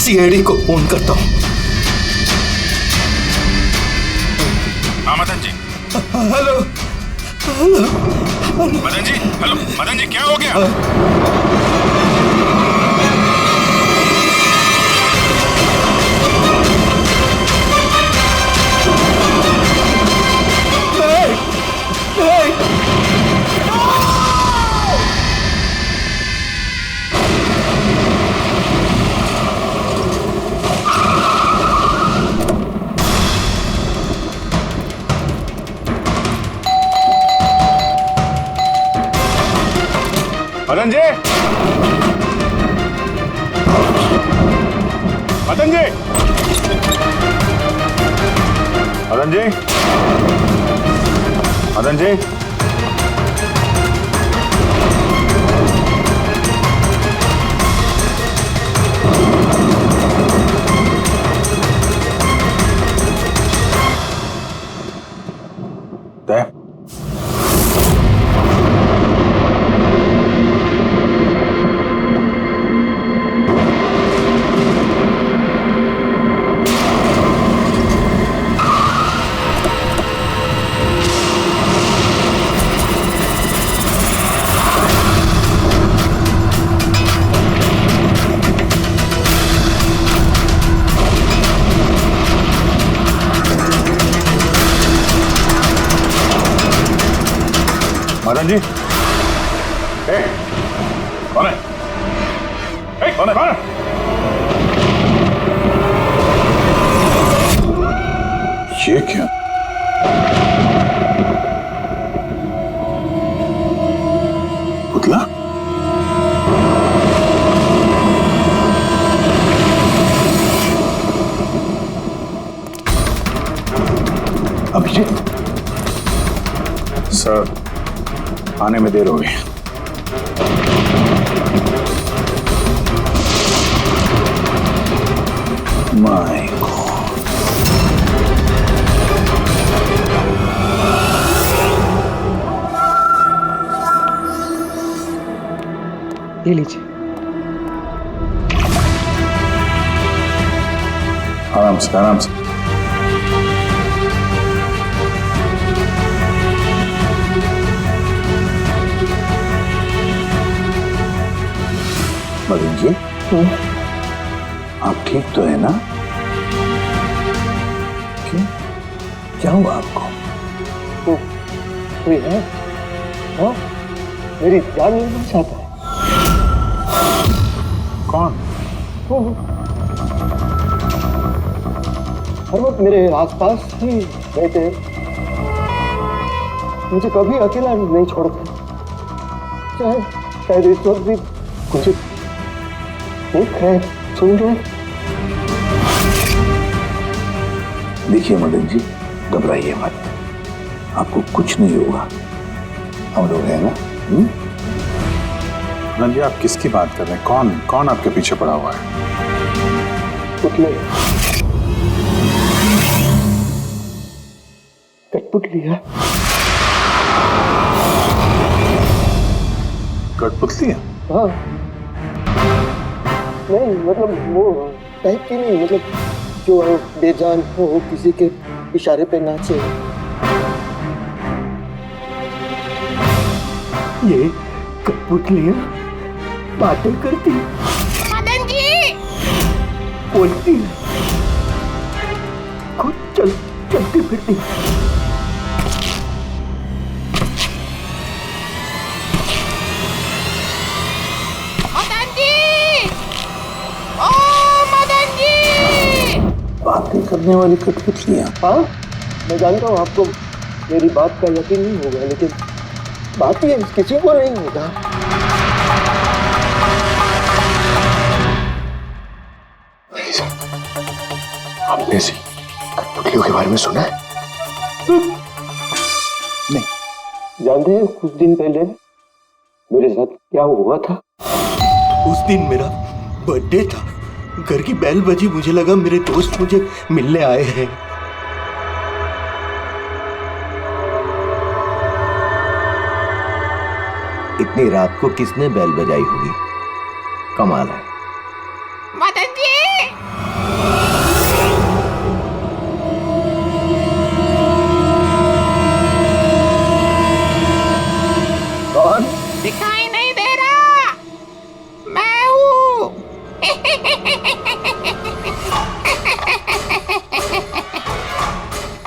CID को phone करता हूँ। हाँ मदन जी। हेलो मदन जी, हेलो मदन जी, क्या हो गया? मदन जी, मदन जी, मदन जी, मदन जी, मदन जी, कौन है? कौन है? कौन है? ये क्या? पुतला? अभिजीत सर, आने में देर हो गई। My God. ये लीजिए। आराम से, आराम से। मदन जी, आप ठीक तो है ना? क्यों? क्या हुआ आपको? कोई है? हाँ? मेरी जान लेना चाहता है। कौन? हर वक्त मेरे आसपास ही रहते हैं, मुझे कभी अकेला नहीं छोड़ते। शायद इस वक्त भी मुझे देख रहे, सुन रहे। देखिए मदन जी, घबराइए मत, आपको कुछ नहीं होगा, हम लोग हैं ना। मदन जी, आप किसकी बात कर रहे हैं? कौन कौन आपके पीछे पड़ा हुआ है? पुतले, कठपुतली है। कठपुतली है? हाँ, नहीं मतलब वो टाइप की नहीं, मतलब जो बेजान हो किसी के इशारे पे नाचे। ये कठपुतलियां बातें करती, मदन जी बोलती, खुद चलती फिरती। मदन जी, ओ मदन जी। बातें करने वाली कठपुतलियां। हाँ, मैं जानता हूँ आपको मेरी बात का यकीन नहीं होगा, लेकिन बात ये किसी को नहीं होगा। आपने ऐसी कठपुतलियों के बारे में सुना है? नहीं। जानते हैं कुछ दिन पहले मेरे साथ क्या हुआ था? उस दिन मेरा बर्थडे था। घर की बेल बजी, मुझे लगा मेरे दोस्त मुझे मिलने आए हैं। इतनी रात को किसने बेल बजाई होगी? कमाल है। मदन जी, कौन? दिखाई नहीं दे रहा? मैं हूँ।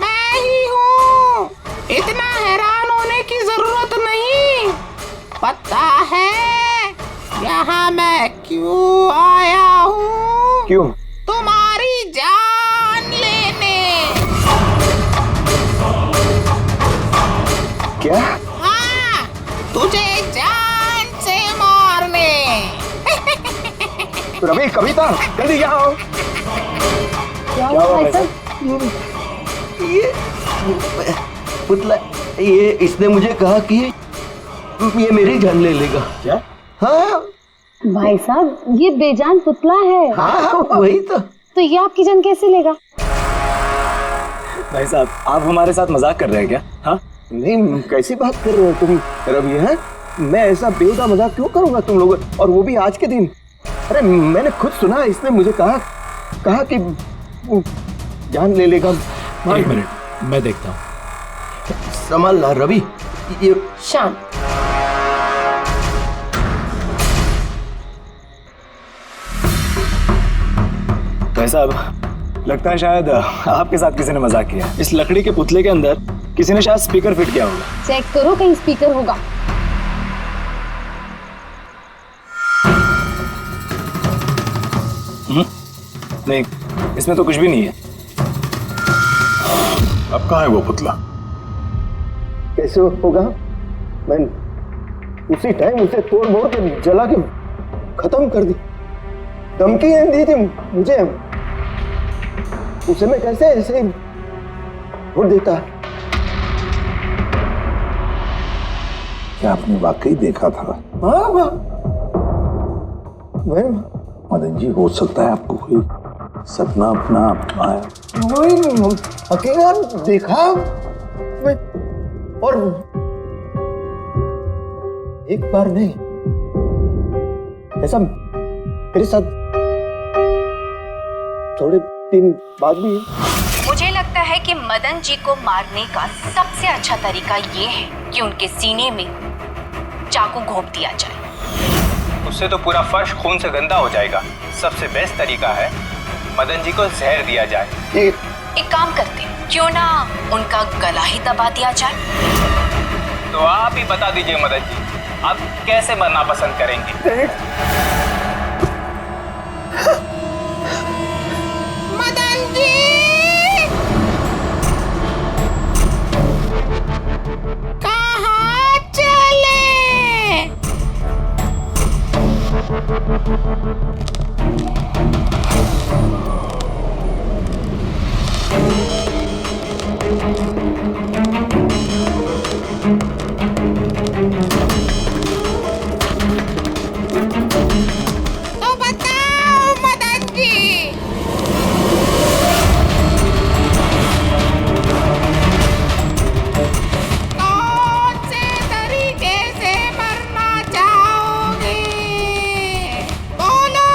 मैं ही हूँ। इतना हैरान होने की जरूरत नहीं। पता है यहाँ मैं क्यों आया हूँ? क्यों? तुम्हारी जान लेने। क्या? हाँ, तुझे जान से मारने। रवि, कविता, जल्दी यहाँ आओ। क्या हुआ भाई साहब? ये पुतला, ये इसने मुझे कहा कि ये मेरी जान ले लेगा। क्या? हाँ भाई साहब, ये बेजान पुतला है। हाँ, वही तो ये आपकी जान कैसे लेगा? भाई साहब, आप हमारे साथ मजाक कर रहे हैं क्या? हाँ, नहीं, कैसी बात कर रहे हो तुम रवि? है मैं ऐसा बेहुदा मजाक क्यों करूंगा तुम लोग, और वो भी आज के दिन? अरे मैंने खुद सुना, इसने मुझे कहा कि वो जान ले लेगा। एक मिनट, मैं देखता हूँ। संभाल ला रवि। ये शांत। भाई साहब, लगता है शायद आपके साथ किसी ने मजाक किया। इस लकड़ी के पुतले के अंदर किसी ने शायद स्पीकर फिट किया होगा। चेक करो, कहीं स्पीकर होगा। नहीं, इसमें तो कुछ भी नहीं है। अब कहाँ है वो पुतला? कैसे होगा? मैं उसी टाइम उसे तोड़ मोड़ के जला के खत्म कर दी। धमकी दी थी मुझे, उसे मैं कैसे ऐसे छोड़ देता? क्या आपने वाकई देखा था? हाँ, मैं मदन जी, हो सकता है आपको कोई सपना अपना आया। वही हकीकत देखा मैं, और एक बार नहीं, ऐसा मेरे साथ थोड़े दिन बाद भी है। मुझे लगता है कि मदन जी को मारने का सबसे अच्छा तरीका ये है कि उनके सीने में चाकू घोंप दिया जाए। उससे तो पूरा फर्श खून से गंदा हो जाएगा। सबसे बेस्ट तरीका है मदन जी को जहर दिया जाए। एक काम करते हैं, क्यों ना उनका गला ही दबा दिया जाए? तो आप ही बता दीजिए मदन जी, आप कैसे मरना पसंद करेंगे? मदन जी, कहाँ चले? तो बताओ मदन जी, कौन से तरीके से मरना चाहोगे? बोलो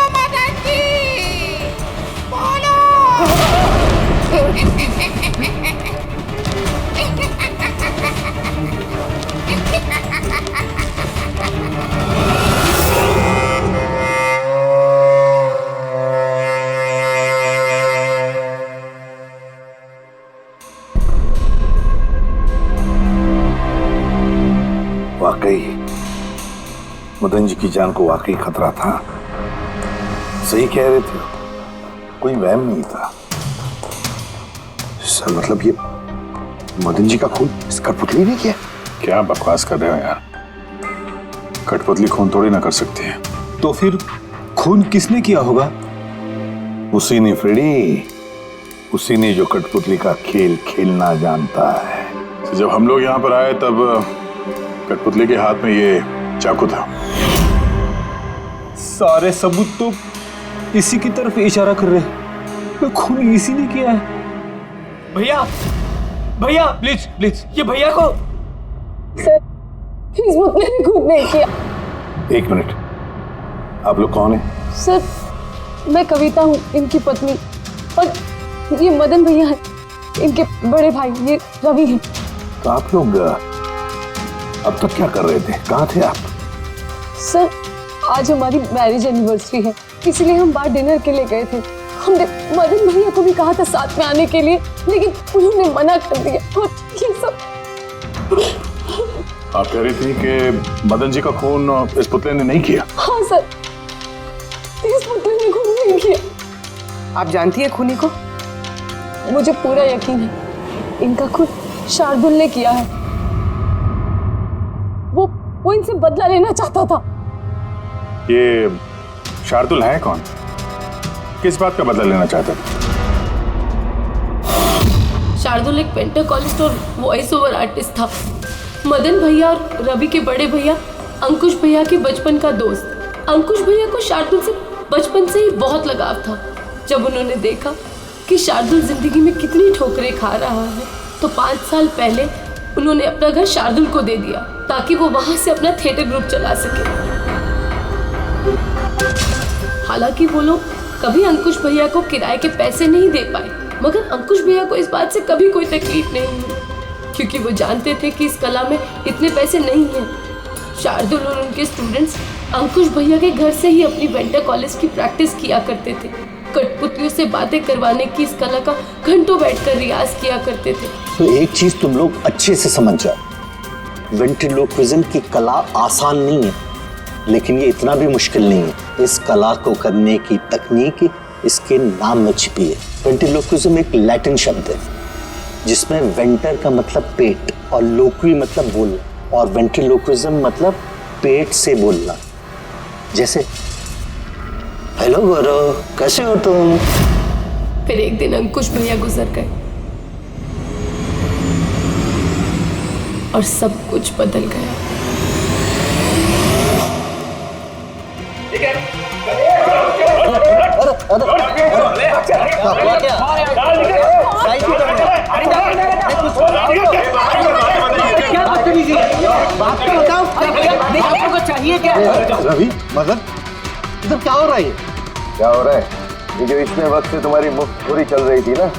मदन जी की जान को वाकई खतरा था। सही कह रहे थे, कोई वहम नहीं था। सर मतलब ये मदन जी का खून इस कठपुतली ने किया? क्या बकवास कर रहे हो यार, कठपुतली खून थोड़ी ना कर सकती है। तो फिर खून किसने किया होगा? उसी ने फ्रेडी, उसी ने जो कठपुतली का खेल खेलना जानता है। तो जब हम लोग यहाँ पर आए तब कठपुतली के हाथ में ये चाकू था। सारे सबूत तो इसी की तरफ इशारा कर रहे हैं। तो खून इसी ने किया है। भैया भैया प्लीज प्लीज, ये भैया को। सर इस पुतले ने खुद नहीं किया। एक मिनट, आप लोग कौन हैं? सर मैं कविता हूँ, इनकी पत्नी, और ये मदन भैया है, इनके बड़े भाई, ये रवि हैं। तो आप लोग अब तक क्या कर रहे थे? कहाँ थे आप? सर आज हमारी मैरिज एनिवर्सरी है, इसलिए हम बाहर डिनर के लिए गए थे। हमने मदन भैया को भी कहा था साथ में आने के लिए, लेकिन उन्होंने मना कर दिया। और ये सब आप कह रही थी कि मदन जी का खून इस पुतले ने नहीं किया? हाँ सर, इस पुतले ने खून नहीं किया। आप जानती है खूनी को? मुझे पूरा यकीन है इनका खून शार्दुल ने किया है। वो इनसे बदला लेना चाहता था। ये शार्दुल है कौन? किस बात का बदला लेना चाहता था? शार्दुल एक पेंटाकोलिस्ट और वॉइस ओवर आर्टिस्ट था। मदन भैया और रवि के बड़े भैया अंकुश भैया के बचपन का दोस्त। अंकुश भैया को शार्दुल से बचपन से ही बहुत लगाव था। जब उन्होंने देखा कि शार्दुल जिंदगी में कितनी ठोकरें खा रहा है, तो 5 साल पहले उन्होंने अपना घर शार्दुल को दे दिया ताकि वो वहां से अपना थिएटर ग्रुप चला सके। हालांकि वो लोग कभी अंकुश भैया को किराए के पैसे नहीं दे पाए, मगर अंकुश भैया को इस बात से कभी कोई तकलीफ नहीं हुई, क्योंकि वो जानते थे कि इस कला में इतने पैसे नहीं हैं। शार्दुल और उनके स्टूडेंट्स अंकुश भैया के घर से ही अपनी पेंटाकोलिस की प्रैक्टिस किया करते थे। कठपुतलियों से बातें करवाने की इस कला का घंटों बैठकर रियाज किया करते थे। तो एक चीज तुम लोग अच्छे से समझ जाओ, वेंट्रिलोक्विज्म की कला आसान नहीं है, लेकिन ये इतना भी मुश्किल नहीं है। इस कला को करने की तकनीक इसके नाम में छिपी है। वेंट्रिलोक्विज्म एक लैटिन शब्द है जिसमें वेंटर का मतलब पेट और लोक्वी मतलब बोलना, और वेंट्रिलोक्विज्म मतलब पेट से बोलना। जैसे हेलो गौरव, कैसे हो तुम? फिर एक दिन अंकुश भैया गुजर गए और सब कुछ बदल गया। रवि, मदन, इधर क्या हो रहा है? क्या हो रहा है? ये जो इतने वक्त से तुम्हारी मुफ्तखोरी चल रही थी ना,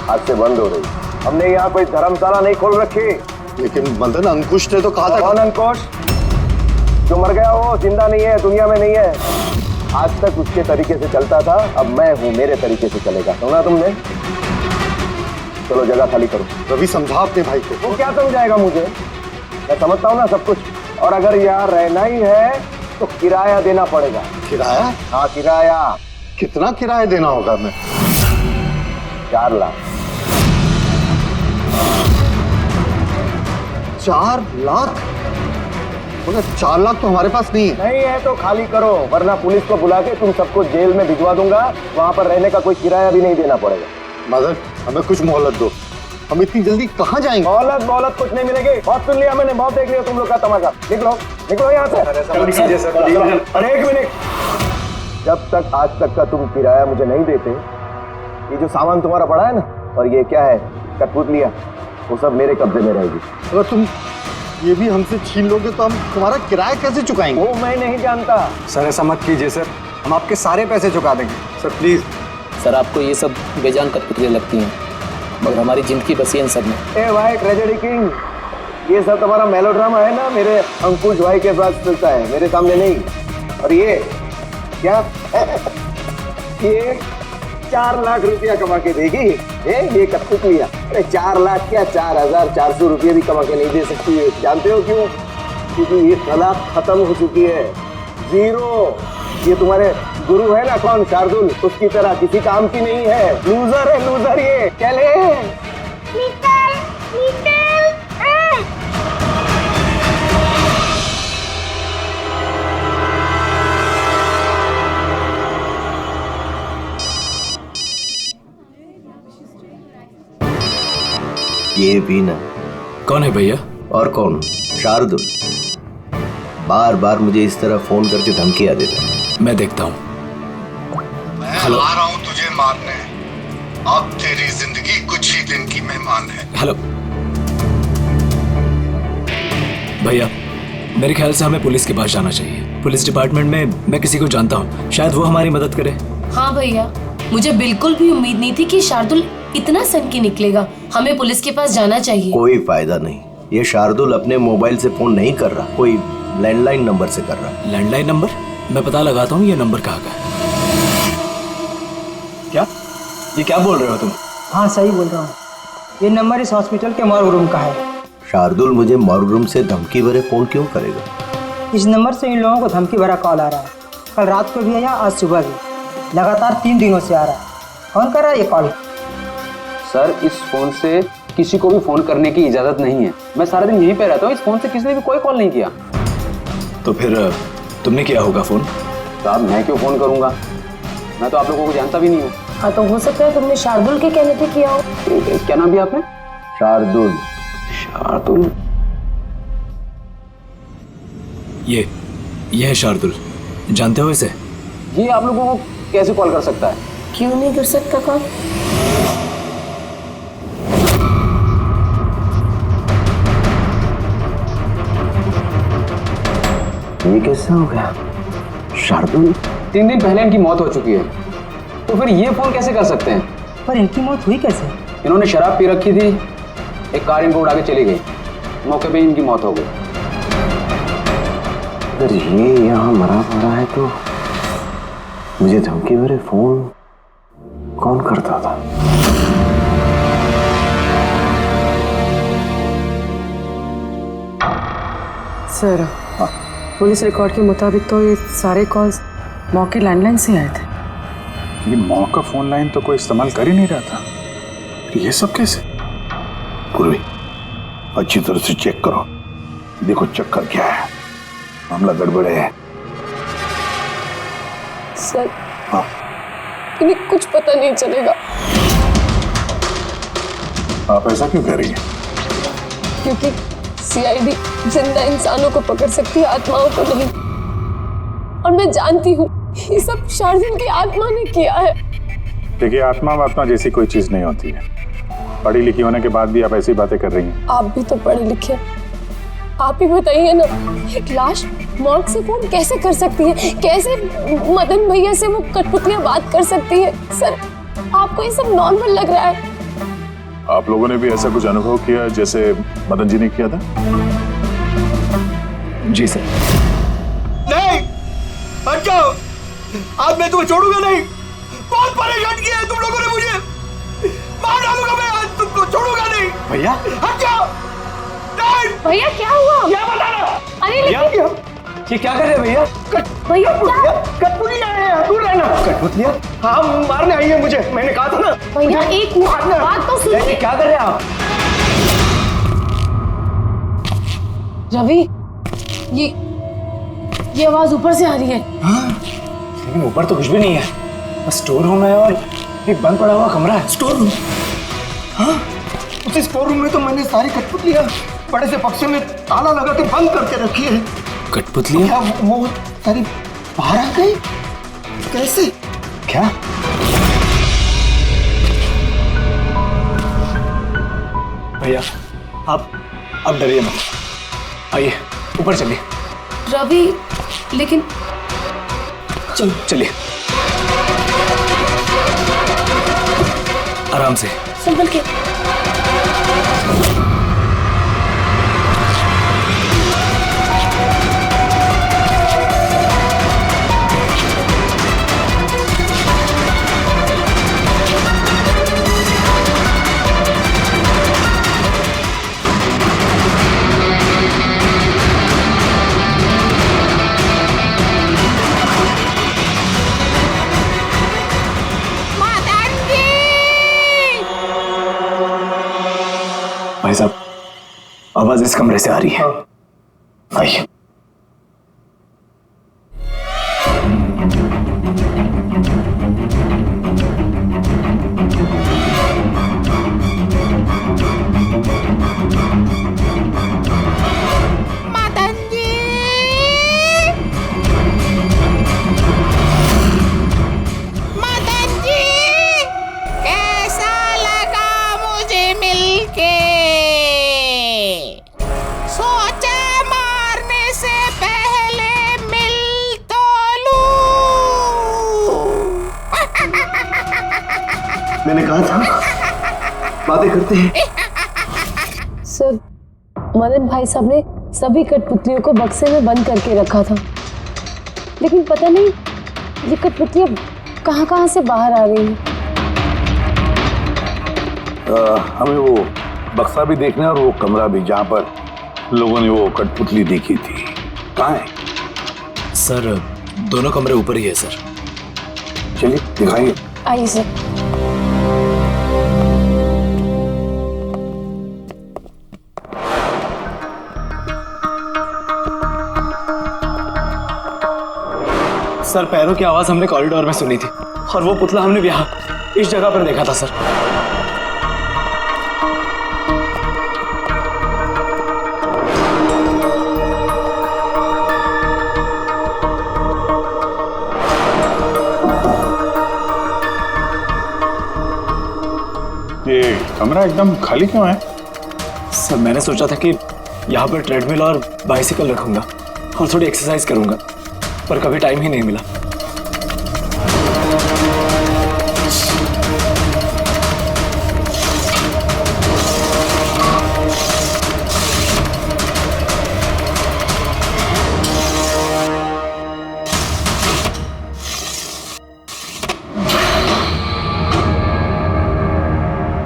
आज से बंद हो रही। हमने यहाँ कोई धर्मशाला नहीं खोल रखी। लेकिन मदन, अंकुश ने तो कहा था। कौन अंकुश? जो मर गया वो जिंदा नहीं है, दुनिया में नहीं है। आज तक उसके तरीके से चलता था, अब मैं हूँ, मेरे तरीके से चलेगा। सुना तुमने? चलो जगह खाली करो। रवि, समझा अपने भाई को। वो क्या समझाएगा मुझे? मैं समझता हूँ ना सब कुछ। और अगर यहाँ रहना ही है तो किराया देना पड़ेगा। किराया? हाँ किराया। कितना किराया देना होगा? हमें 4 लाख। 4 लाख? मगर 4 लाख तो हमारे पास नहीं है। नहीं है तो खाली करो, वरना पुलिस को बुला के तुम सबको जेल में भिजवा दूंगा। वहां पर रहने का कोई किराया भी नहीं देना पड़ेगा। मदन, हमें कुछ मोहलत दो, हम इतनी जल्दी कहाँ जाएंगे? मोहलत कुछ नहीं मिलेगी। बहुत सुन लिया मैंने, बहुत देख लिया तुम लोग का तमाशा। निकलो निकलो यहाँ से। अरे एक मिनट, जब तक आज तक का तुम किराया मुझे नहीं देते, ये जो सामान तुम्हारा पड़ा है ना, और ये क्या है, कठपुतलियां, वो सब मेरे कब्जे में रहेगी। अगर तुम ये भी हमसे छीन लोगे तो हम तुम्हारा किराया कैसे चुकाएंगे? वो मैं नहीं जानता। सर ऐसा मत कीजिए सर, हम आपके सारे पैसे चुका देंगे। Sir please. सर आपको ये सब बेजान कठपुतलियां लगती हैं, मगर हमारी जिंदगी बसी है इन सब में। ए भाई ट्रेजेडी किंग, ये सब तुम्हारा मेलोड्रामा है ना, मेरे अंकुश भाई के पास चलता है, मेरे सामने नहीं। और ये क्या ये 4 लाख रुपया कमा के देगी ये कठपुतलियां? अरे 4 लाख क्या, 4400 रुपये भी कमा के नहीं दे सकती है। जानते हो क्यों? क्योंकि ये कला खत्म हो चुकी है, जीरो। ये तुम्हारे गुरु है ना कौन, शार्दुल, उसकी तरह किसी काम की नहीं है, लूजर है लूजर ये। चले निकल निकल। ये भी ना। कौन है भैया? और कौन, शार्दुल। बार बार मुझे इस तरह फोन करके धमकियां देता है। मैं देखता हूँ। मैं आ रहा हूँ तुझे मारने। अब तेरी जिंदगी कुछ ही दिन की मेहमान है। हेलो भैया, मेरे ख्याल से हमें पुलिस के पास जाना चाहिए। पुलिस डिपार्टमेंट में मैं किसी को जानता हूँ, शायद वो हमारी मदद करे। हाँ भैया, मुझे बिल्कुल भी उम्मीद नहीं थी कि शार्दुल इतना सनकी निकलेगा। हमें पुलिस के पास जाना चाहिए। कोई फायदा नहीं, ये शार्दुल अपने मोबाइल से फोन नहीं कर रहा, कोई लैंडलाइन नंबर से कर रहा है। Landline number? मैं पता लगाता हूँ ये नंबर कहाँ का है। क्या? ये क्या बोल रहे हो तुम? हाँ सही बोल रहा हूँ, ये नंबर इस हॉस्पिटल के मॉर्ग रूम का है। शार्दुल मुझे मॉर्ग रूम से धमकी भरे फोन क्यों करेगा? इस नंबर से इन लोगों को धमकी भरा कॉल आ रहा है। कल रात को भी आया, आज सुबह भी, लगातार 3 दिनों से आ रहा है। कौन कर रहा है ये कॉल? सर, इस फोन से किसी को भी फोन करने की इजाजत नहीं है। मैं सारा दिन यहीं पे रहता हूँ, इस फोन से किसी ने भी कोई कॉल नहीं किया। तो फिर तुमने किया होगा फोन? साहब, मैं क्यों फोन करूंगा? मैं तो आप लोगों को जानता भी नहीं हूँ। हाँ, तो हो सकता है तुमने शार्दुल के कहने पे किया हो। क्या नाम दिया आपने? शार्दुल। शार्दुल? ये है शार्दुल, जानते हो इसे? ये आप लोगों को कैसे कॉल कर सकता है? क्यों नहीं कर सकता कॉल? ये कैसे हो गया? शार्दुल, 3 दिन पहले इनकी मौत हो चुकी है, तो फिर ये फोन कैसे कर सकते हैं? पर इनकी मौत हुई कैसे? इन्होंने शराब पी रखी थी, एक कार इनको उड़ा के चली गई, मौके पे इनकी मौत हो गई। अगर ये यहाँ मरा पड़ा है तो मुझे धमकी भरे फोन कौन करता था? सर, पुलिस रिकॉर्ड के मुताबिक तो ये सारे कॉल्स मौके लैंडलाइन से आए थे। ये मौका फोन लाइन तो कोई इस्तेमाल कर ही नहीं रहा था, ये सब कैसे? पूर्वी, अच्छी तरह से चेक करो, देखो चक्कर क्या है, मामला गड़बड़ है। सर, हाँ, इन्हें कुछ पता नहीं चलेगा। आप ऐसा क्यों कह रही हैं? क्योंकि सीआईडी जिंदा इंसानों को पकड़ सकती है, आत्माओं को नहीं। और मैं जानती हूँ ये सब शार्दुल की आत्मा ने किया है। देखिए, आत्मा जैसी कोई चीज नहीं होती है। पढ़ी लिखी होने के बाद भी आप ऐसी बातें कर रही हैं। आप भी तो पढ़े लिखे, आप ही बताइए ना, एक लाश मॉर्ग से फोन कैसे कर सकती है? कैसे मदन भैया से वो कठपुतलियां बात कर सकती है? सर, आपको ये सब नॉर्मल लग रहा है? आप लोगों ने भी ऐसा कुछ अनुभव किया जैसे मदन जी ने किया था? जी सर। नहीं, हट जाओ, आज मैं तुम्हें छोड़ूंगा नहीं। बहुत परेशान किया है तुम लोगों ने मुझे, मार डालूंगा मैं, आज तुमको छोड़ूगा नहीं। भैया, हट जाओ। नहीं भैया, क्या हुआ? क्या बताना? अरे लेकिन ये क्या कर रहे हैं भैया? भैया, कठपुतलियां हैं, दूर रहना। कठपुतलियां? हाँ, मारने आई है मुझे, मैंने कहा था ना। भैया एक बात तो सुनिए। क्या कर रहे हैं आप? रवि, ये आवाज ऊपर से आ रही है। हाँ, लेकिन ऊपर तो कुछ भी नहीं है, बस स्टोर रूम है और एक बंद पड़ा हुआ कमरा है। Store room? हाँ, उस स्टोर रूम में तो मैंने सारी कठपुतलियां बड़े से बक्से में ताला लगा के बंद करके रखी है। कठपुतलियां? क्या वो सारी बाहर आ गई? कैसे? क्या? भैया, आप डरिए मत, आइए ऊपर चलिए। रवि, लेकिन चलिए आराम से, संभल के। भाई साहब, आवाज इस कमरे से आ रही है। आइए। मदन जी, मदन जी, कैसा लगा मुझे मिलके? सोचा मारने से पहले मिल तो लूं। मैंने कहा था बातें करते हैं। सर, मदन भाई साहब ने सभी कठपुतलियों को बक्से में बंद करके रखा था, लेकिन पता नहीं ये कठपुतलियां कहां से बाहर आ रही हैं। हमें वो बक्सा भी देखना है और वो कमरा भी जहाँ पर लोगों ने वो कठपुतली देखी थी। कहाँ है? सर, दोनों कमरे ऊपर ही है सर। चलिए दिखाइए। आइए सर। सर, पैरों की आवाज हमने कॉरिडोर में सुनी थी और वो पुतला हमने यहाँ इस जगह पर देखा था सर। ये कमरा एकदम खाली क्यों है? सर, मैंने सोचा था कि यहाँ पर ट्रेडमिल और बाइसिकल रखूंगा और थोड़ी एक्सरसाइज करूंगा, पर कभी टाइम ही नहीं मिला।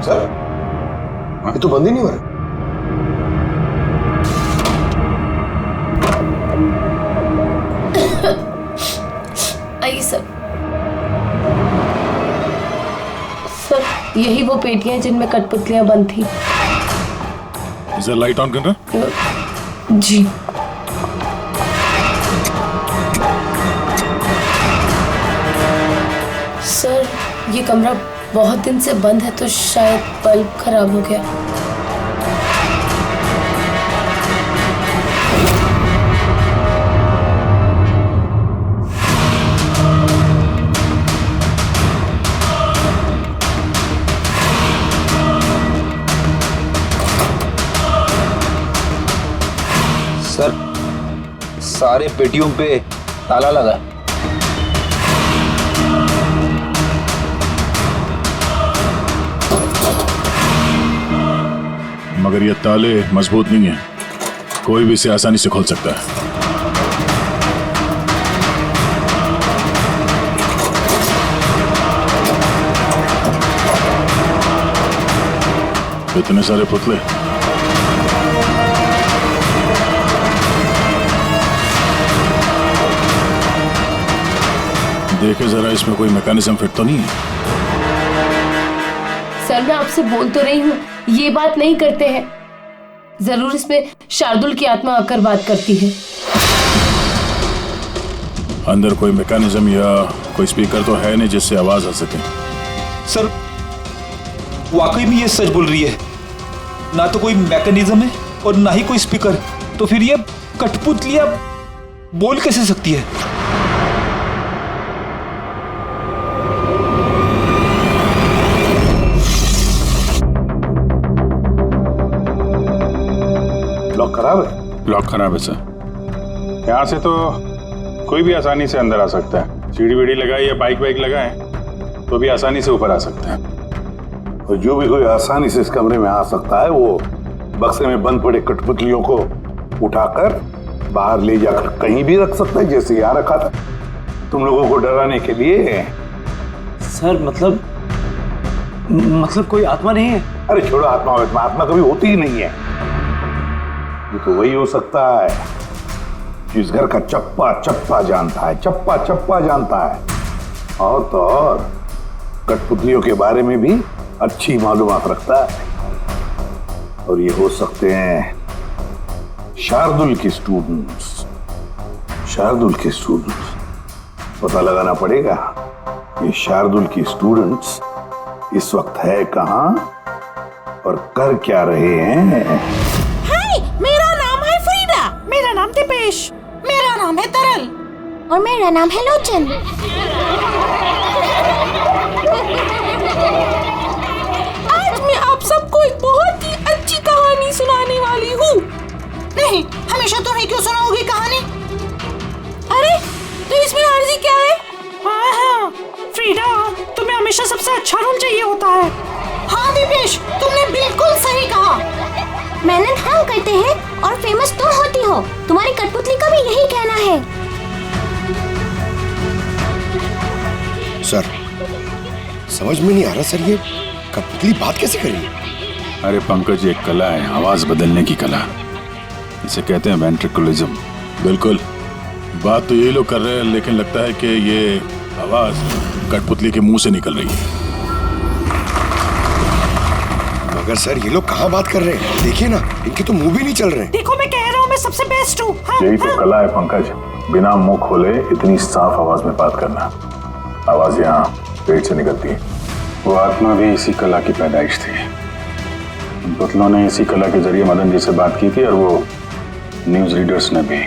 सर, ये तो बंद ही नहीं हो रहा। आइए सर। सर, यही वो पेटियां हैं जिनमें कठपुतलियां बंद थी। इसे लाइट ऑन करना। जी। सर, ये कमरा बहुत दिन से बंद है तो शायद बल्ब खराब हो गया। सर, सारे पेटियों पे ताला लगा है। मगर ये ताले मजबूत नहीं है, कोई भी इसे आसानी से खोल सकता है। इतने सारे पुतले, देखे जरा, इसमें कोई मैकेनिज्म फिट तो नहीं है। सर, मैं आपसे बोल तो रही हूँ, ये बात नहीं करते हैं। जरूर इसमें शार्दुल की आत्मा आकर बात करती है। अंदर कोई मैकेनिज्म या कोई स्पीकर तो है नहीं जिससे आवाज आ सके। सर, वाकई में ये सच बोल रही है। ना तो कोई मैकेनिज्म है और ना ही कोई स्पीकर, तो फिर ये कठपुतलियां बोल कैसे सकती है? लॉक खराब है? लॉक खराब है सर। यहाँ से तो कोई भी आसानी से अंदर आ सकता है। सीढ़ी वीढ़ी लगाए या बाइक वाइक लगाए तो भी आसानी से ऊपर आ सकता है। और जो भी कोई आसानी से इस कमरे में आ सकता है वो बक्से में बंद पड़े कठपुतलियों को उठाकर बाहर ले जाकर कहीं भी रख सकता है, जैसे यहाँ रखा था तुम लोगों को डराने के लिए। सर, मतलब कोई आत्मा नहीं है? अरे छोड़ो आत्मा, आत्मा कभी होती ही नहीं है। ये तो वही हो सकता है जिस घर का चप्पा चप्पा जानता है, चप्पा चप्पा जानता है। और तो और कठपुतलियों के बारे में भी अच्छी मालूमात रखता है। और ये हो सकते हैं शार्दुल के स्टूडेंट्स। शार्दुल के स्टूडेंट्स पता लगाना पड़ेगा ये शार्दुल के स्टूडेंट्स इस वक्त है कहां और कर क्या रहे हैं। हाय, मेरा नाम है फ्रीडा। मेरा नाम दीपेश। मेरा नाम है तरल। और मेरा नाम है लोचन। आज मैं आप सबको एक बहुत ही अच्छी कहानी सुनाने वाली हूँ। नहीं, हमेशा तुम ही क्यों सुनाओगी कहानी? अरे, तो इसमें अर्जी क्या है? हाँ, फ्रीडा, तुम्हें हमेशा सबसे अच्छा रोल चाहिए होता है। हाँ दीपेश, तुमने बिल्कुल सही कहा। मेहनत हम करते हैं और फेमस तुम होती हो। तुम्हारी कठपुतली का भी यही कहना है। सर, समझ में नहीं आ रहा सर, ये कठपुतली बात कैसे कर रही है? अरे पंकज, एक कला है आवाज बदलने की कला। इसे कहते हैं वेंट्रिकुलिज्म। बिल्कुल, बात तो यही लोग कर रहे हैं, लेकिन लगता है कि ये आवाज कठपुतली के मुंह से निकल रही है। मगर सर, ये लोग कहाँ बात कर रहे हैं? देखिए ना, इनके तो मुंह भी नहीं चल रहे। देखो, मैं कह रहा हूँ मैं सबसे बेस्ट हूँ। यही तो कला है पंकज, बिना मुंह खोले इतनी साफ आवाज में बात करना। आवाज यहाँ पेट से निकलती है। वो आत्मा भी इसी कला की पैदाइश थी। उन पुतलों ने इसी कला के जरिए मदन जी से बात की थी, और वो न्यूज रीडर्स ने भी।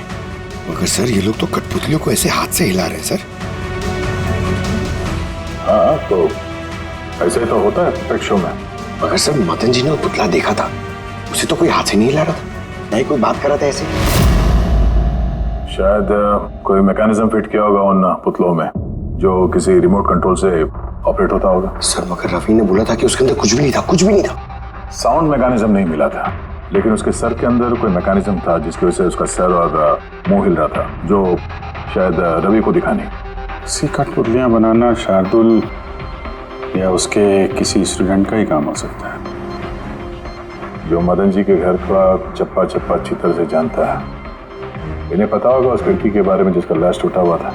मगर सर, ये लोग तो कठपुतलियों को ऐसे हाथ से हिला रहे हैं सर। हाँ, तो ऐसे तो होता है प्रत्येक शो में। मगर सर, मदन जी ने वो पुतला देखा था, उसे तो कोई हाथ से नहीं हिला रहा था, नहीं कोई बात कर रहा था ऐसे। शायद कोई मैकेनिज्म फिट किया होगा उन पुतलों में, जो किसी रिमोट कंट्रोल से ऑपरेट होता होगा। सर, मगर रवि ने बोला था कि उसके अंदर कुछ भी नहीं था, कुछ भी नहीं था। साउंड मैकेनिज्म नहीं मिला था, लेकिन उसके सर के अंदर कोई मैकेनिज्म था जिसकी वजह से उसका सर और मुंह हिल रहा था, जो शायद रवि को दिखा नहीं। इसी कठपुतलियां बनाना शार्दुल या उसके किसी स्टूडेंट का ही काम हो सकता है, जो मदन जी के घर का चप्पा चप्पा अच्छी तरह से जानता है। इन्हें पता होगा उस लड़की के बारे में जिसका लाश टूटा हुआ था।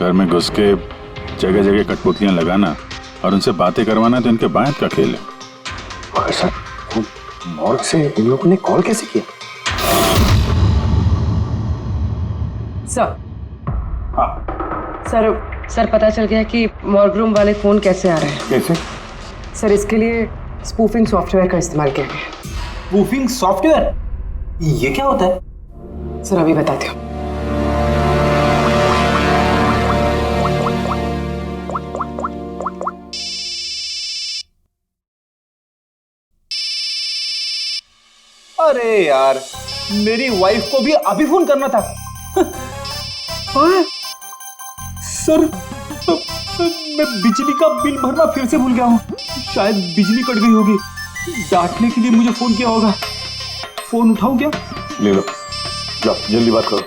घर में घुस के जगह जगह कठपुतलियां लगाना और उनसे बातें करवाना तो इनके बायत का खेल है। मगर सर, मॉर्ग से इन लोगों ने कॉल कैसे किया? सर। हाँ। सर पता चल गया कि मॉर्ग रूम वाले फोन कैसे आ रहे हैं। कैसे? सर, इसके लिए स्पूफिंग सॉफ्टवेयर का इस्तेमाल किया गया। Spoofing software? ये क्या होता है? सर, अभी बताती हूँ। अरे यार, मेरी वाइफ को भी अभी फोन करना था। सर, मैं बिजली का बिल भरना फिर से भूल गया हूँ। शायद बिजली कट गई होगी। डांटने के लिए मुझे फोन किया होगा। फोन उठाऊं क्या? ले लो, जाओ जल्दी बात करो।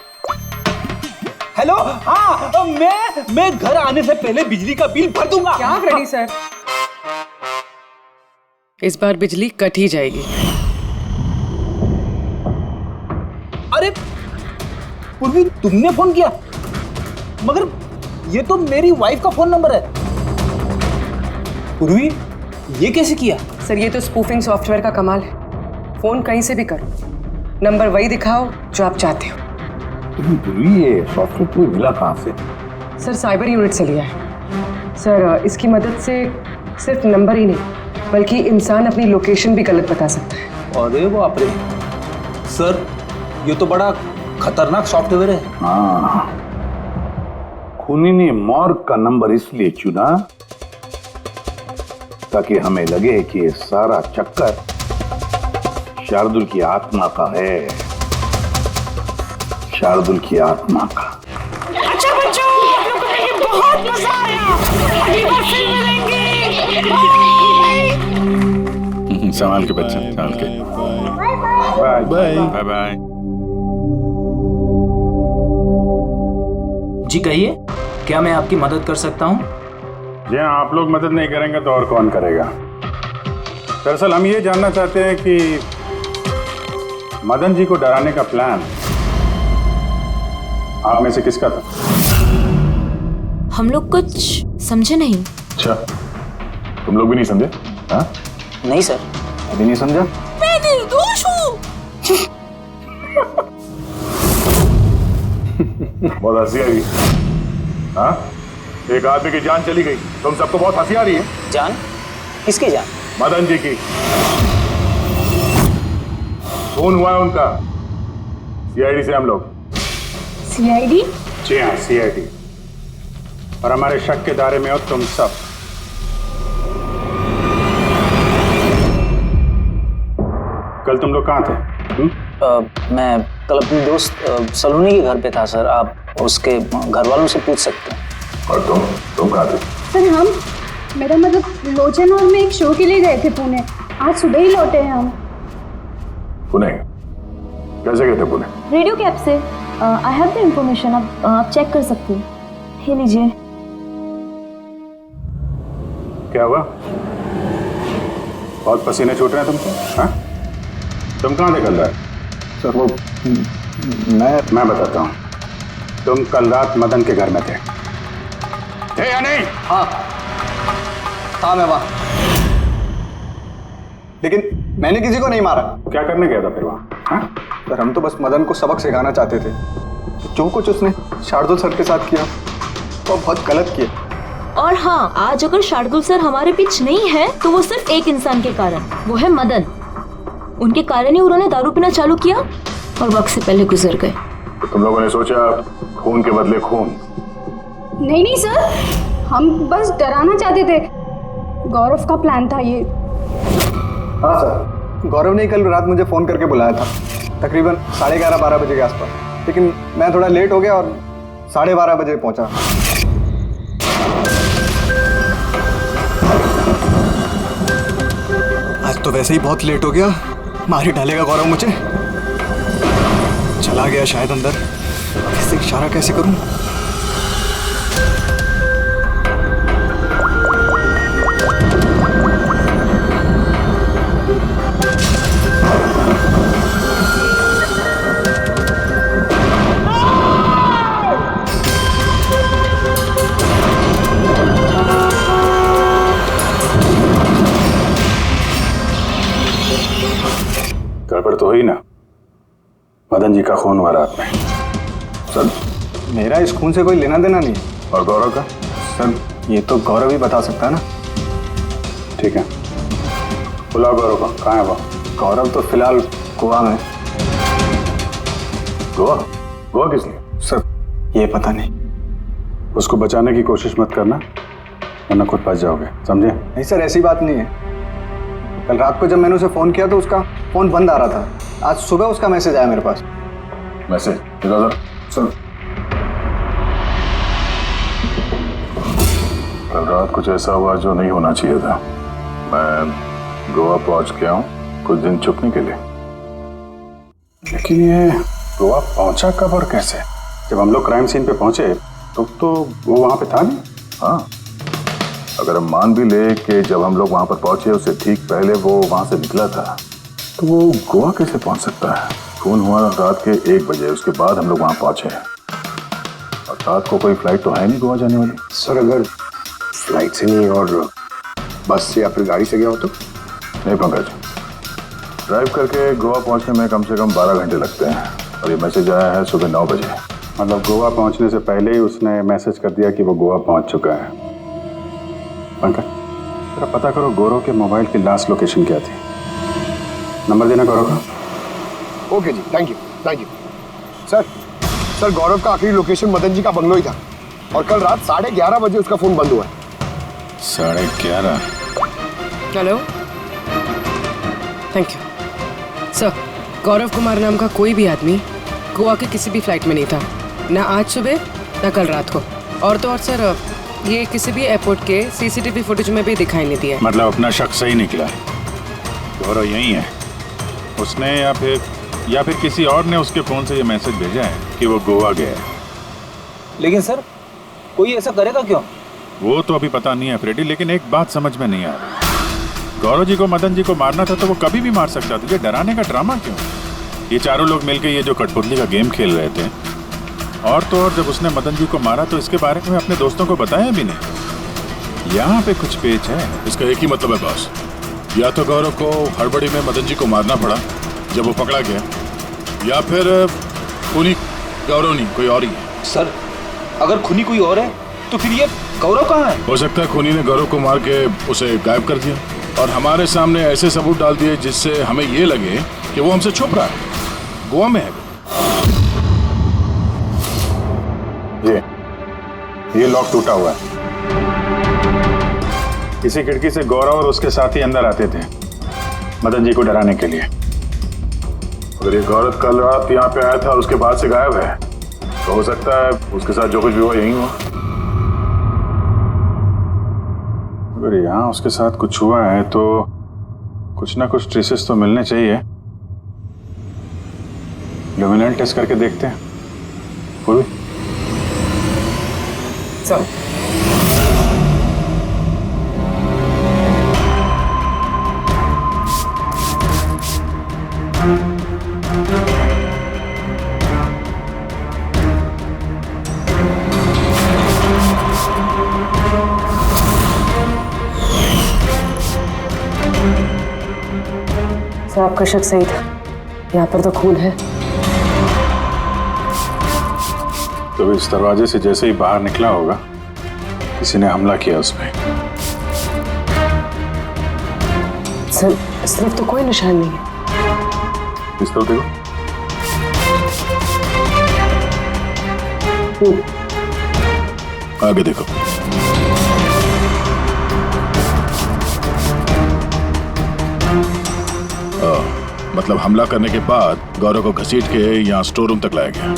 हेलो, हाँ, मैं घर आने से पहले बिजली का बिल भर दूंगा। क्या फ्रेडी सर, इस बार बिजली कट ही जाएगी। अरे पूर्वी, तुमने फोन किया? मगर ये तो मेरी वाइफ का फोन नंबर है। पूर्वी, ये कैसे किया? सर, ये तो स्पूफिंग सॉफ्टवेयर का कमाल है। फोन कहीं से भी करो, नंबर वही दिखाओ जो आप चाहते हो। पूर्वी, ये सॉफ्टवेयर तुम्हें मिला कहाँ से? सर, साइबर यूनिट से लिया है। सर, इसकी मदद से सिर्फ नंबर ही नहीं, बल्कि इंसान अपनी लोकेशन भी गलत बता सकता है। अरे बाप रे, सर ये तो बड़ा खतरनाक सॉफ्टवेयर है। हाँ, खूनी ने मॉर्ग का नंबर इसलिए चुना ताकि हमें लगे कि ये सारा चक्कर शार्दुल की आत्मा का है। शार्दुल की आत्मा का। अच्छा बच्चों, आप लोगों को ये बहुत मजा आया। अगली बार फिर मिलेंगे। बाय। संभाल के बच्चे, संभाल के। Bye bye bye bye. जी कहिए, क्या मैं आपकी मदद कर सकता हूँ? जी हाँ, आप लोग मदद नहीं करेंगे तो और कौन करेगा? दरअसल हम ये जानना चाहते हैं कि मदन जी को डराने का प्लान आप में से किसका था? हम लोग कुछ समझे नहीं। अच्छा, तुम लोग भी नहीं समझे? हाँ? नहीं सर। अभी नहीं समझा? मैं नहीं दूँ। बहुत हंसी आ रही है। हाँ, एक आदमी की जान चली गई, तुम सबको बहुत हंसी आ रही है। जान? किसकी जान? मदन जी की। खून हुआ है उनका सीआईडी से हम लोग। सीआईडी? जी हाँ, सीआईडी। और हमारे शक के दायरे में हो तुम सब। कल तुम लोग कहाँ थे? मैं कल अपने दोस्त सलोनी के घर पे था सर। आप उसके घर वालों से पूछ सकते हैं। और तुम कहाँ थे? सर हम, मेरा मतलब लोचन और मैं एक शो के लिए गए थे पुणे। आज सुबह ही लौटे हैं हम। पुणे? कैसे गए थे पुणे? रेडियो कैब से। आई हैव द इंफॉर्मेशन, आप चेक कर सकते हो। ये लीजिए। क्या हुआ? बहुत पसीने छूट रहे हैं तुमको? हाँ? तुम कहाँ थे कल रात? सर वो मैं बताता हूँ। तुम कल रात मदन के घर में थे या नहीं? हाँ मैं वहाँ, लेकिन मैंने किसी को नहीं मारा। क्या करने गया था फिर वहाँ? हाँ? सर हम तो बस मदन को सबक सिखाना चाहते थे। जो कुछ उसने शार्दुल सर के साथ किया वो बहुत गलत किया। और हाँ, आज अगर शार्दुल सर हमारे बीच नहीं है तो वो सिर्फ एक इंसान के कारण, वो है मदन। उनके कारण ही उन्होंने दारू पीना चालू किया और वक्त से पहले गुजर गए। तो तुम लोगों ने सोचा खून के बदले खून? नहीं सर, हम बस डराना चाहते थे। गौरव का प्लान था ये। हाँ सर, गौरव ने कल रात मुझे फोन करके बुलाया था तकरीबन 11:30-12 बजे के आसपास, लेकिन मैं थोड़ा लेट हो गया और 12:30 बजे पहुंचा। आज तो वैसे ही बहुत लेट हो गया, मार ही डालेगा गौरव मुझे। चला गया शायद अंदर, अब इससे इशारा कैसे करूं? गड़बड़ तो हुई ना? मदन जी का खून हुआ रात में। सर मेरा इस खून से कोई लेना देना नहीं। और गौरव का? सर ये तो गौरव ही बता सकता है ना। ठीक है, बुलाओ गौरव को। कहाँ है वो? गौरव तो फिलहाल गोवा में। गोवा? गोवा किस लिए? सर ये पता नहीं। उसको बचाने की कोशिश मत करना वरना खुद फंस जाओगे, समझे? नहीं सर, ऐसी बात नहीं है। कल रात को जब मैंने उसे फोन किया तो उसका फोन बंद आ रहा था। आज सुबह उसका मैसेज आया मेरे पास। मैसेज? सर कल रात कुछ ऐसा हुआ जो नहीं होना चाहिए था। मैं गोवा पहुंच गया हूँ कुछ दिन छुपने के लिए। लेकिन ये गोवा पहुंचा कब और कैसे? जब हम लोग क्राइम सीन पे पहुंचे तो वो वहां पे था नहीं। हाँ, अगर हम मान भी ले कि जब हम लोग वहां पर पहुंचे उससे ठीक पहले वो वहां से निकला था, तो वो गोवा कैसे पहुंच सकता है? खून हुआ रात के 1 बजे, उसके बाद हम लोग वहां पहुंचे और रात को कोई फ्लाइट तो है नहीं गोवा जाने वाली। सर अगर फ्लाइट से नहीं और बस से या फिर गाड़ी से गया हो तो? नहीं पंकज, ड्राइव करके गोवा पहुंचने में कम से कम 12 घंटे लगते हैं और ये मैसेज आया है सुबह 9 बजे। मतलब गोवा पहुंचने से पहले ही उसने मैसेज कर दिया कि वो गोवा पहुंच चुका है। पंकज जरा पता करो गौरव के मोबाइल की लास्ट लोकेशन क्या थी। नंबर देना गौरव का। ओके जी, थैंक यू। सर गौरव का आखिरी लोकेशन मदन जी का बंगलो ही था और कल रात 11:30 बजे उसका फोन बंद हुआ है। 11:30? Hello, thank you sir. Gaurav Kumar नाम का कोई भी आदमी गोवा के किसी भी फ्लाइट में नहीं था, ना आज सुबह ना कल रात को। और तो और सर ये किसी भी एयरपोर्ट के सीसीटीवी फुटेज में भी दिखाई नहीं दिया। मतलब अपना शक सही निकला, गौरव यही है उसने या फिर किसी और ने उसके फोन से ये मैसेज भेजा है कि वो गोवा गया है। लेकिन सर कोई ऐसा करेगा क्यों? वो तो अभी पता नहीं है फ्रेडी, लेकिन एक बात समझ में नहीं आ रही। गौरव जी को मदन जी को मारना था तो वो कभी भी मार सकता था। ये डराने का ड्रामा क्यों? ये चारों लोग मिलकर ये जो कठपुतली का गेम खेल रहे थे, और तो और जब उसने मदन जी को मारा तो इसके बारे में अपने दोस्तों को बताया भी नहीं। यहाँ पे कुछ पेच है। इसका एक ही मतलब है बॉस, या तो गौरव को हड़बड़ी में मदन जी को मारना पड़ा जब वो पकड़ा गया, या फिर खूनी गौरव नहीं, कोई और ही है। सर अगर खूनी कोई और है तो फिर ये गौरव कहाँ है? हो सकता है खूनी ने गौरव को मार के उसे गायब कर दिया और हमारे सामने ऐसे सबूत डाल दिए जिससे हमें ये लगे कि वो हमसे छुप रहा है, गोवा में है। ये लॉक टूटा हुआ है। इसी खिड़की से गौरव और उसके साथी अंदर आते थे मदन जी को डराने के लिए। अगर ये गौरव कल रात यहाँ पे आया था और उसके बाद से गायब है तो हो सकता है उसके साथ जो कुछ भी हुआ यही हुआ। अगर यहाँ उसके साथ कुछ हुआ है तो कुछ ना कुछ ट्रेसेस तो मिलने चाहिए। लुमिनल टेस्ट करके देखते हैं। पूर्वी सर आपका शक सही था, यहाँ पर तो खून है। तो इस दरवाजे से जैसे ही बाहर निकला होगा किसी ने हमला किया उसमें। सर इस तरफ तो कोई निशान नहीं है। इस तरफ देखो। आगे देखो। मतलब हमला करने के बाद गौरव को घसीट के यहाँ स्टोर रूम तक लाया गया।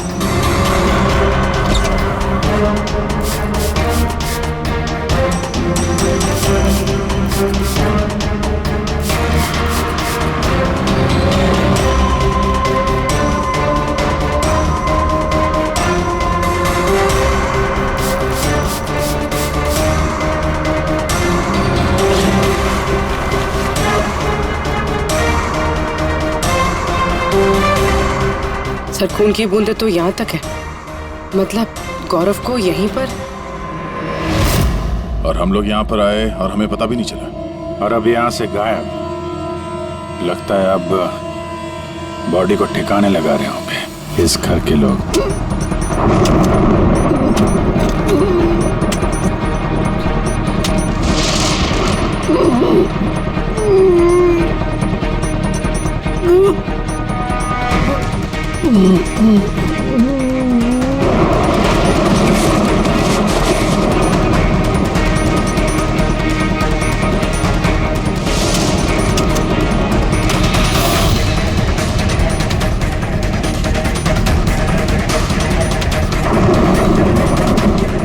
सर खून की बूंदें तो यहाँ तक है, मतलब गौरव को यहीं पर। और हम लोग यहाँ पर आए और हमें पता भी नहीं चला और अब यहाँ से गायब। लगता है अब बॉडी को ठिकाने लगा रहे होंगे इस घर के लोग।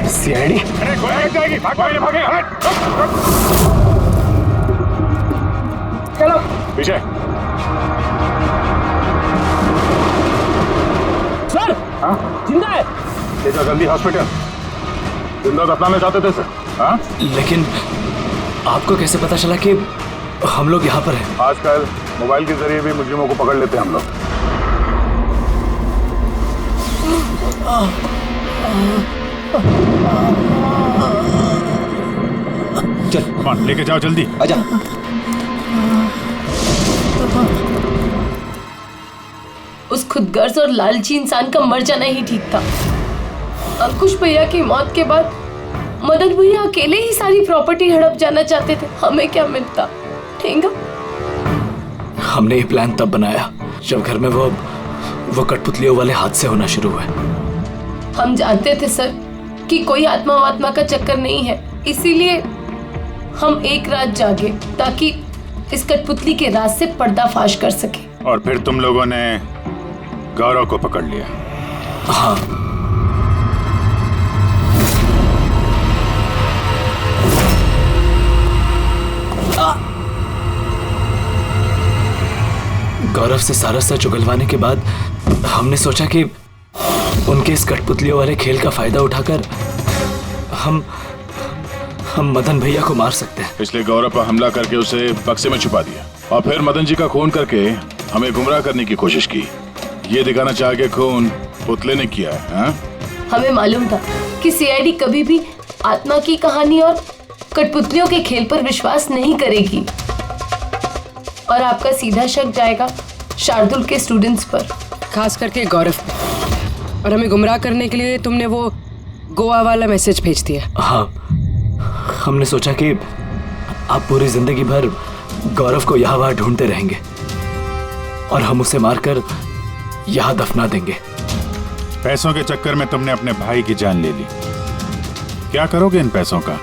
सीआईडी? अरे गोया जाएगी, भागे, हट। चलो पीछे। सर जिंदा है। ले जाओ जल्दी हॉस्पिटल। जिंदा दफनाना चाहते थे सर। हाँ? लेकिन आपको कैसे पता चला कि हम लोग यहाँ पर हैं? आजकल मोबाइल के जरिए भी मुजरिमों को पकड़ लेते हैं हम लोग। चल लेके जाओ जल्दी। आजा। उस खुदगर्ज और लालची इंसान का मर जाना ही ठीक था। अंकुश भैया की मौत के बाद मदन भैया अकेले ही सारी प्रॉपर्टी हड़प जाना चाहते थे। हमें क्या मिलता? ठेंगा। हमने ये प्लान तब बनाया जब घर में वो कठपुतलियों वाले हादसे होना शुरू हुए। हम जानते थे सर कि कोई आत्मा का चक्कर नहीं है, इसीलिए हम एक रात जागे ताकि इस कठपुतली के राज से पर्दाफाश कर सके। और फिर तुम लोगों ने गौरव को पकड़ लिया। हाँ। गौरव से सारा सच उगलवाने के बाद हमने सोचा कि उनके इस कठपुतलियों वाले खेल का फायदा उठाकर हम मदन भैया को मार सकते हैं। इसलिए गौरव पर हमला करके उसे बक्से में छुपा दिया और फिर मदन जी का खून करके हमें गुमराह करने की कोशिश की। ये दिखाना चाह के खून पुतले ने किया है। हाँ? हमें मालूम था कि सीआईडी कभी भी आत्मा की कहानी और कठपुतलियों के खेल पर विश्वास नहीं करेगी और आपका सीधा शक जाएगा शार्दुल के स्टूडेंट्स पर, खास करके गौरव पे। और हमें गुमराह करने के लिए तुमने वो गोवा वाला मैसेज भेज दिया। हाँ, हमने सोचा कि आप पूरी जिंदगी भर गौरव को यहाँ वहाँ ढूंढते रहेंगे और हम उसे मारकर यहाँ दफना देंगे। पैसों के चक्कर में तुमने अपने भाई की जान ले ली। क्या करोगे इन पैसों का?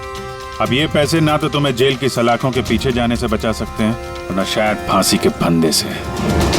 अब ये पैसे ना तो तुम्हें जेल की सलाखों के पीछे जाने से बचा सकते हैं और ना शायद फांसी के फंदे से।